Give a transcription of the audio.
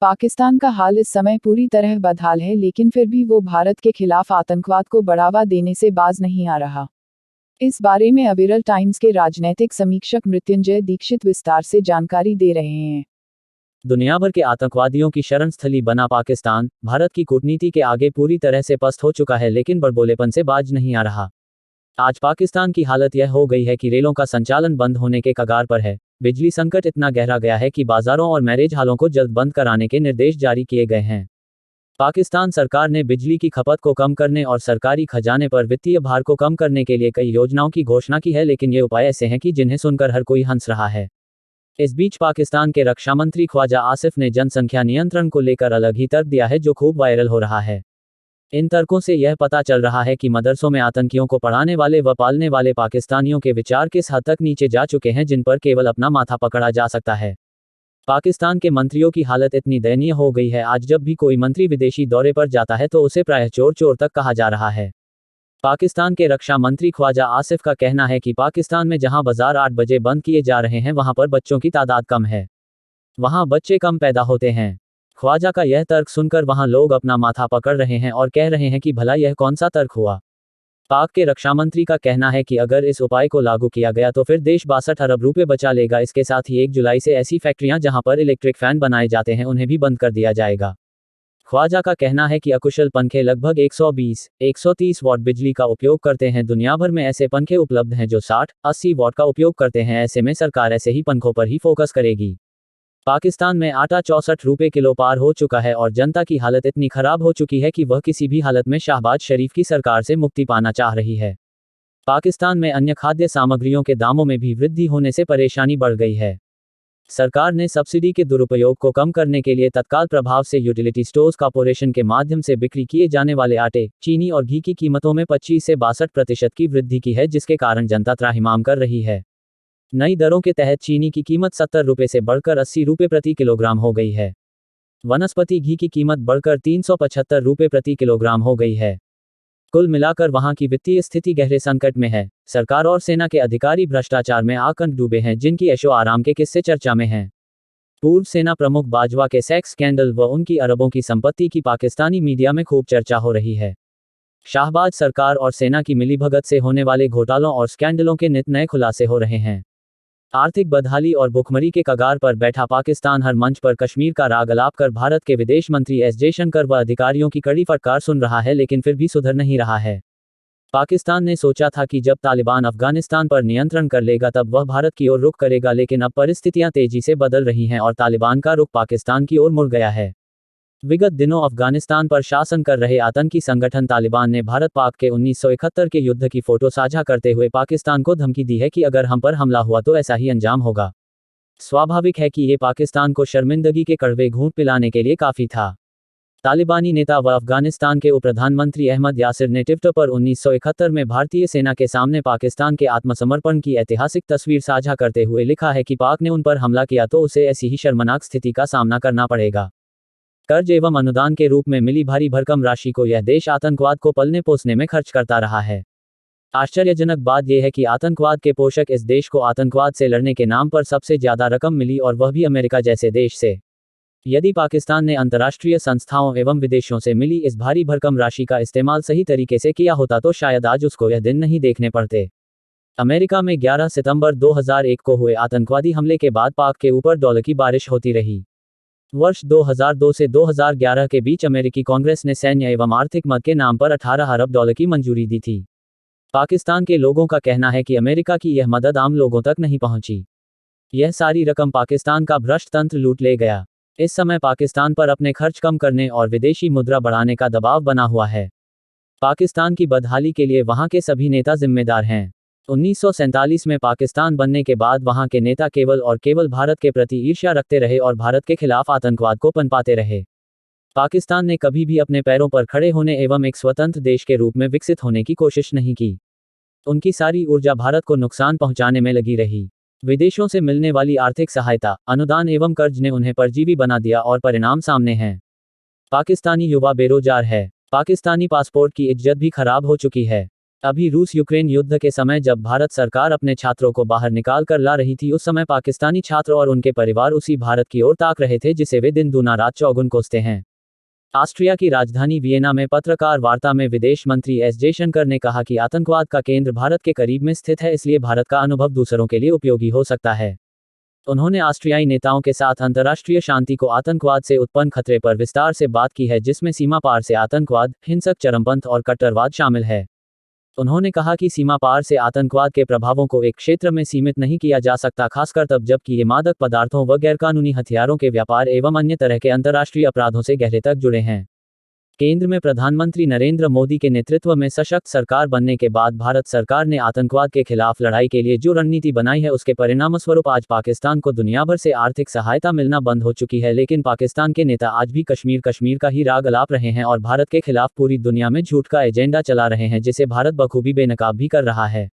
पाकिस्तान का हाल इस समय पूरी तरह बदहाल है, लेकिन फिर भी वो भारत के खिलाफ आतंकवाद को बढ़ावा देने से बाज नहीं आ रहा। इस बारे में अविरल टाइम्स के राजनैतिक समीक्षक मृत्युंजय दीक्षित विस्तार से जानकारी दे रहे हैं। दुनिया भर के आतंकवादियों की शरण स्थली बना पाकिस्तान, भारत की कूटनीति के आगे पूरी तरह से पस्त हो चुका है, लेकिन बड़बोलेपन से बाज नहीं आ रहा। आज पाकिस्तान की हालत यह हो गई है कि रेलों का संचालन बंद होने के कगार पर है। बिजली संकट इतना गहरा गया है कि बाजारों और मैरिज हालों को जल्द बंद कराने के निर्देश जारी किए गए हैं। पाकिस्तान सरकार ने बिजली की खपत को कम करने और सरकारी खजाने पर वित्तीय भार को कम करने के लिए कई योजनाओं की घोषणा की है, लेकिन ये उपाय ऐसे हैं कि जिन्हें सुनकर हर कोई हंस रहा है। इस बीच पाकिस्तान के रक्षा मंत्री ख्वाजा आसिफ ने जनसंख्या नियंत्रण को लेकर अलग ही तर्क दिया है, जो खूब वायरल हो रहा है। इन तर्कों से यह पता चल रहा है कि मदरसों में आतंकियों को पढ़ाने वाले व पालने वाले पाकिस्तानियों के विचार किस हद तक नीचे जा चुके हैं, जिन पर केवल अपना माथा पकड़ा जा सकता है। पाकिस्तान के मंत्रियों की हालत इतनी दयनीय हो गई है, आज जब भी कोई मंत्री विदेशी दौरे पर जाता है तो उसे प्रायः चोर चोर तक कहा जा रहा है। पाकिस्तान के रक्षा मंत्री ख्वाजा आसिफ का कहना है कि पाकिस्तान में जहां बाजार 8 बजे बंद किए जा रहे हैं, वहां पर बच्चों की तादाद कम है, वहां बच्चे कम पैदा होते हैं। ख्वाजा का यह तर्क सुनकर वहां लोग अपना माथा पकड़ रहे हैं और कह रहे हैं कि भला यह कौन सा तर्क हुआ। पाक के रक्षा मंत्री का कहना है कि अगर इस उपाय को लागू किया गया तो फिर देश 62 अरब रुपए बचा लेगा। इसके साथ ही 1 जुलाई से ऐसी फैक्ट्रियां जहां पर इलेक्ट्रिक फैन बनाए जाते हैं उन्हें भी बंद कर दिया जाएगा। ख्वाजा का कहना है कि अकुशल पंखे लगभग 120-130 वॉट बिजली का उपयोग करते हैं। दुनिया भर में ऐसे पंखे उपलब्ध हैं जो 60-80 वॉट का उपयोग करते हैं। ऐसे में सरकार ऐसे ही पंखों पर ही फोकस करेगी। पाकिस्तान में आटा 64 रुपए किलो पार हो चुका है और जनता की हालत इतनी खराब हो चुकी है कि वह किसी भी हालत में शहबाज शरीफ की सरकार से मुक्ति पाना चाह रही है। पाकिस्तान में अन्य खाद्य सामग्रियों के दामों में भी वृद्धि होने से परेशानी बढ़ गई है। सरकार ने सब्सिडी के दुरुपयोग को कम करने के लिए तत्काल प्रभाव से यूटिलिटी स्टोर्स कॉर्पोरेशन के माध्यम से बिक्री किए जाने वाले आटे, चीनी और घी की कीमतों में 25 से 62% की वृद्धि की है, जिसके कारण जनता त्राहिमाम कर रही है। नई दरों के तहत चीनी की कीमत 70 रुपये से बढ़कर 80 रुपये प्रति किलोग्राम हो गई है। वनस्पति घी की कीमत बढ़कर 375 रुपये प्रति किलोग्राम हो गई है। कुल मिलाकर वहां की वित्तीय स्थिति गहरे संकट में है। सरकार और सेना के अधिकारी भ्रष्टाचार में आकंठ डूबे हैं, जिनकी ऐशो आराम के किस्से चर्चा में हैं। पूर्व सेना प्रमुख बाजवा के सेक्स स्कैंडल व उनकी अरबों की संपत्ति की पाकिस्तानी मीडिया में खूब चर्चा हो रही है। शाहबाज सरकार और सेना की मिलीभगत से होने वाले घोटालों और स्कैंडलों के नित नए खुलासे हो रहे हैं। आर्थिक बदहाली और भुखमरी के कगार पर बैठा पाकिस्तान हर मंच पर कश्मीर का राग अलाप कर भारत के विदेश मंत्री एस जयशंकर व अधिकारियों की कड़ी फटकार सुन रहा है, लेकिन फिर भी सुधर नहीं रहा है। पाकिस्तान ने सोचा था कि जब तालिबान अफगानिस्तान पर नियंत्रण कर लेगा तब वह भारत की ओर रुख करेगा, लेकिन अब परिस्थितियां तेजी से बदल रही हैं और तालिबान का रुख पाकिस्तान की ओर मुड़ गया है। विगत दिनों अफगानिस्तान पर शासन कर रहे आतंकी संगठन तालिबान ने भारत पाक के 1971 के युद्ध की फोटो साझा करते हुए पाकिस्तान को धमकी दी है कि अगर हम पर हमला हुआ तो ऐसा ही अंजाम होगा। स्वाभाविक है कि ये पाकिस्तान को शर्मिंदगी के कड़वे घूंट पिलाने के लिए काफी था। तालिबानी नेता व अफगानिस्तान के उप प्रधानमंत्री अहमद यासिर ने ट्विटर पर 1971 में भारतीय सेना के सामने पाकिस्तान के आत्मसमर्पण की ऐतिहासिक तस्वीर साझा करते हुए लिखा है कि पाक ने उन पर हमला किया तो उसे ऐसी ही शर्मनाक स्थिति का सामना करना पड़ेगा। कर्ज एवं अनुदान के रूप में मिली भारी भरकम राशि को यह देश आतंकवाद को पलने पोसने में खर्च करता रहा है। आश्चर्यजनक बात यह है कि आतंकवाद के पोषक इस देश को आतंकवाद से लड़ने के नाम पर सबसे ज्यादा रकम मिली, और वह भी अमेरिका जैसे देश से। यदि पाकिस्तान ने अंतर्राष्ट्रीय संस्थाओं एवं विदेशों से मिली इस भारी भरकम राशि का इस्तेमाल सही तरीके से किया होता तो शायद आज उसको यह दिन नहीं देखने पड़ते। अमेरिका में 11 सितंबर 2001 को हुए आतंकवादी हमले के बाद पाक के ऊपर डॉलर की बारिश होती रही। वर्ष 2002 से 2011 के बीच अमेरिकी कांग्रेस ने सैन्य एवं आर्थिक मद के नाम पर 18 अरब डॉलर की मंजूरी दी थी। पाकिस्तान के लोगों का कहना है कि अमेरिका की यह मदद आम लोगों तक नहीं पहुंची। यह सारी रकम पाकिस्तान का भ्रष्ट तंत्र लूट ले गया। इस समय पाकिस्तान पर अपने खर्च कम करने और विदेशी मुद्रा बढ़ाने का दबाव बना हुआ है। पाकिस्तान की बदहाली के लिए वहां के सभी नेता जिम्मेदार हैं। 1947 में पाकिस्तान बनने के बाद वहां के नेता केवल और केवल भारत के प्रति ईर्ष्या रखते रहे और भारत के खिलाफ आतंकवाद को पनपाते रहे। पाकिस्तान ने कभी भी अपने पैरों पर खड़े होने एवं एक स्वतंत्र देश के रूप में विकसित होने की कोशिश नहीं की। उनकी सारी ऊर्जा भारत को नुकसान पहुंचाने में लगी रही। विदेशों से मिलने वाली आर्थिक सहायता, अनुदान एवं कर्ज ने उन्हें परजीवी बना दिया और परिणाम सामने हैं। पाकिस्तानी युवा बेरोजगार है। पाकिस्तानी पासपोर्ट की इज्जत भी खराब हो चुकी है। अभी रूस यूक्रेन युद्ध के समय जब भारत सरकार अपने छात्रों को बाहर निकाल कर ला रही थी, उस समय पाकिस्तानी छात्र और उनके परिवार उसी भारत की ओर ताक रहे थे जिसे वे दिन दूना रात चौगुन कोसते हैं। ऑस्ट्रिया की राजधानी वियना में पत्रकार वार्ता में विदेश मंत्री एस जयशंकर ने कहा कि आतंकवाद का केंद्र भारत के करीब में स्थित है, इसलिए भारत का अनुभव दूसरों के लिए उपयोगी हो सकता है। उन्होंने ऑस्ट्रियाई नेताओं के साथ अंतर्राष्ट्रीय शांति को आतंकवाद से उत्पन्न खतरे पर विस्तार से बात की है, जिसमें सीमा पार से आतंकवाद, हिंसक चरमपंथ और कट्टरवाद शामिल है। उन्होंने कहा कि सीमा पार से आतंकवाद के प्रभावों को एक क्षेत्र में सीमित नहीं किया जा सकता, खासकर तब जबकि ये मादक पदार्थों व गैरकानूनी हथियारों के व्यापार एवं अन्य तरह के अंतर्राष्ट्रीय अपराधों से गहरे तक जुड़े हैं। केंद्र में प्रधानमंत्री नरेंद्र मोदी के नेतृत्व में सशक्त सरकार बनने के बाद भारत सरकार ने आतंकवाद के खिलाफ लड़ाई के लिए जो रणनीति बनाई है, उसके परिणामस्वरूप आज पाकिस्तान को दुनिया भर से आर्थिक सहायता मिलना बंद हो चुकी है। लेकिन पाकिस्तान के नेता आज भी कश्मीर का ही राग अलाप रहे हैं और भारत के खिलाफ पूरी दुनिया में झूठ का एजेंडा चला रहे हैं, जिसे भारत बखूबी बेनकाब भी कर रहा है।